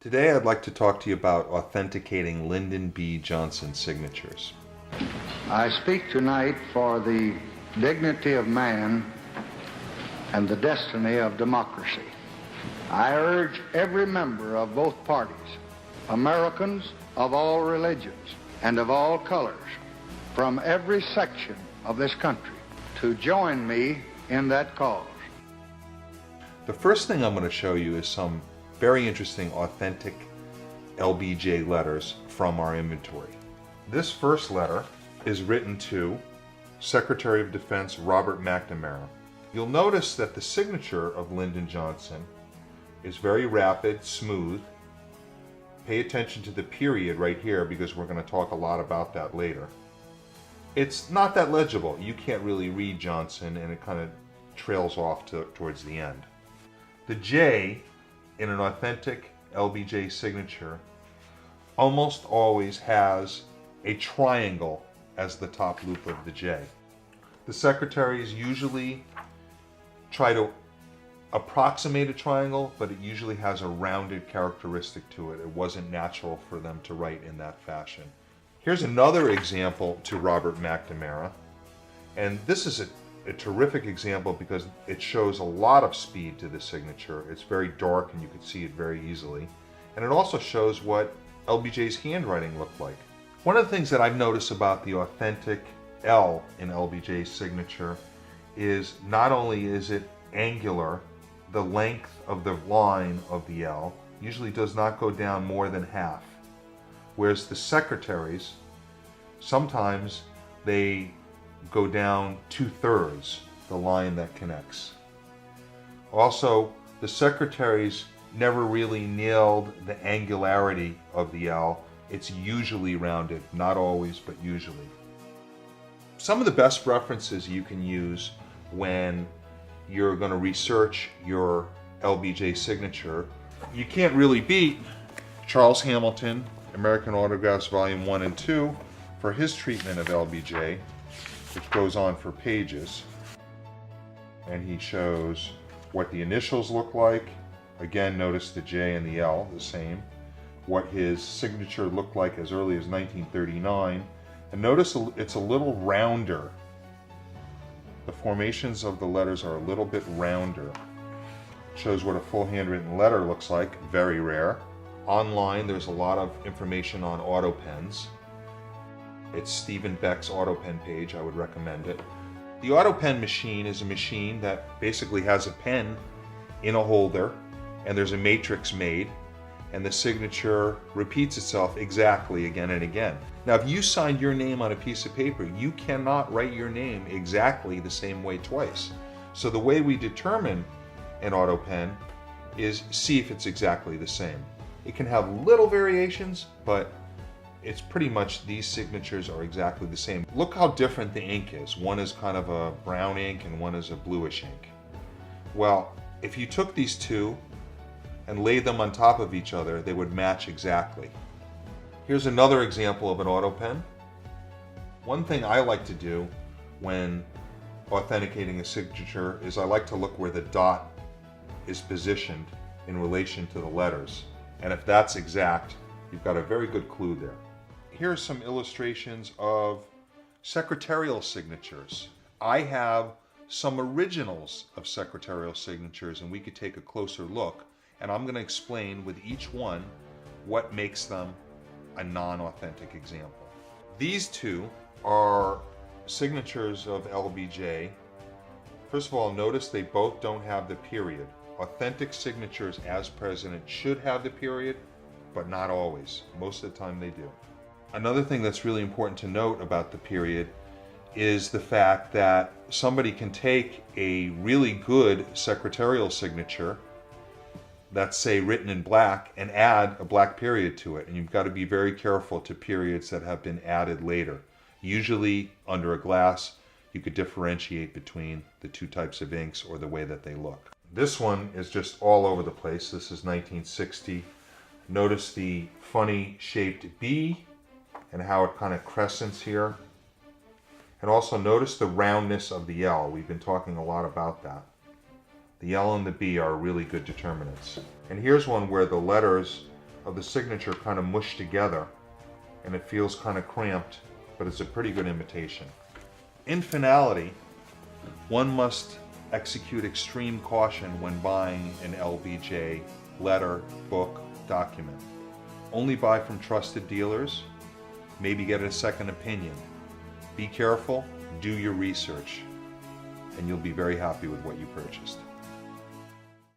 Today I'd like to talk to you about authenticating Lyndon B. Johnson signatures. I speak tonight for the dignity of man and the destiny of democracy. I urge every member of both parties, Americans of all religions and of all colors, from every section of this country, to join me in that cause. The first thing I'm going to show you is some very interesting authentic LBJ letters from our inventory. This first letter is written to Secretary of Defense Robert McNamara. You'll notice that the signature of Lyndon Johnson is very rapid, smooth. Pay attention to the period right here because we're going to talk a lot about that later. It's not that legible. You can't really read Johnson and it kind of trails off towards the end. The J in an authentic LBJ signature almost always has a triangle as the top loop of the J. The secretaries usually try to approximate a triangle, but it usually has a rounded characteristic to it. It wasn't natural for them to write in that fashion. Here's another example to Robert McNamara, and this is a terrific example because it shows a lot of speed to the signature. It's very dark and you can see it very easily. And it also shows what LBJ's handwriting looked like. One of the things that I've noticed about the authentic L in LBJ's signature is not only is it angular, the length of the line of the L usually does not go down more than half. Whereas the secretaries, sometimes they go down 2/3 the line that connects. Also, the secretaries never really nailed the angularity of the L. It's usually rounded, not always, but usually. Some of the best references you can use when you're going to research your LBJ signature, you can't really beat Charles Hamilton, American Autographs Volume 1 and 2, for his treatment of LBJ, which goes on for pages. And he shows what the initials look like. Again, notice the J and the L, the same. What his signature looked like as early as 1939. And notice it's a little rounder. The formations of the letters are a little bit rounder. Shows what a full handwritten letter looks like, very rare. Online, there's a lot of information on auto pens. It's Stephen Beck's auto pen page. I would recommend it. The auto pen machine is a machine that basically has a pen in a holder and there's a matrix made and the signature repeats itself exactly again and again. Now, if you signed your name on a piece of paper, you cannot write your name exactly the same way twice. So the way we determine an auto pen is see if it's exactly the same. It can have little variations, but it's pretty much these signatures are exactly the same. Look how different the ink is. One is kind of a brown ink and one is a bluish ink. Well, if you took these two and laid them on top of each other, they would match exactly. Here's another example of an auto pen. One thing I like to do when authenticating a signature is I like to look where the dot is positioned in relation to the letters. And if that's exact, you've got a very good clue there. Here are some illustrations of secretarial signatures. I have some originals of secretarial signatures and we could take a closer look, and I'm going to explain with each one what makes them a non-authentic example. These two are signatures of LBJ. First of all, notice they both don't have the period. Authentic signatures as president should have the period, but not always. Most of the time they do. Another thing that's really important to note about the period is the fact that somebody can take a really good secretarial signature that's, say, written in black and add a black period to it. And you've got to be very careful to periods that have been added later. Usually under a glass, you could differentiate between the two types of inks or the way that they look. This one is just all over the place. This is 1960. Notice the funny shaped B and how it kind of crescents here. And also notice the roundness of the L. We've been talking a lot about that. The L and the B are really good determinants. And here's one where the letters of the signature kind of mushed together, and it feels kind of cramped, but it's a pretty good imitation. In finality, one must execute extreme caution when buying an LBJ letter, book, document. Only buy from trusted dealers. Maybe get a second opinion. Be careful, do your research, and you'll be very happy with what you purchased.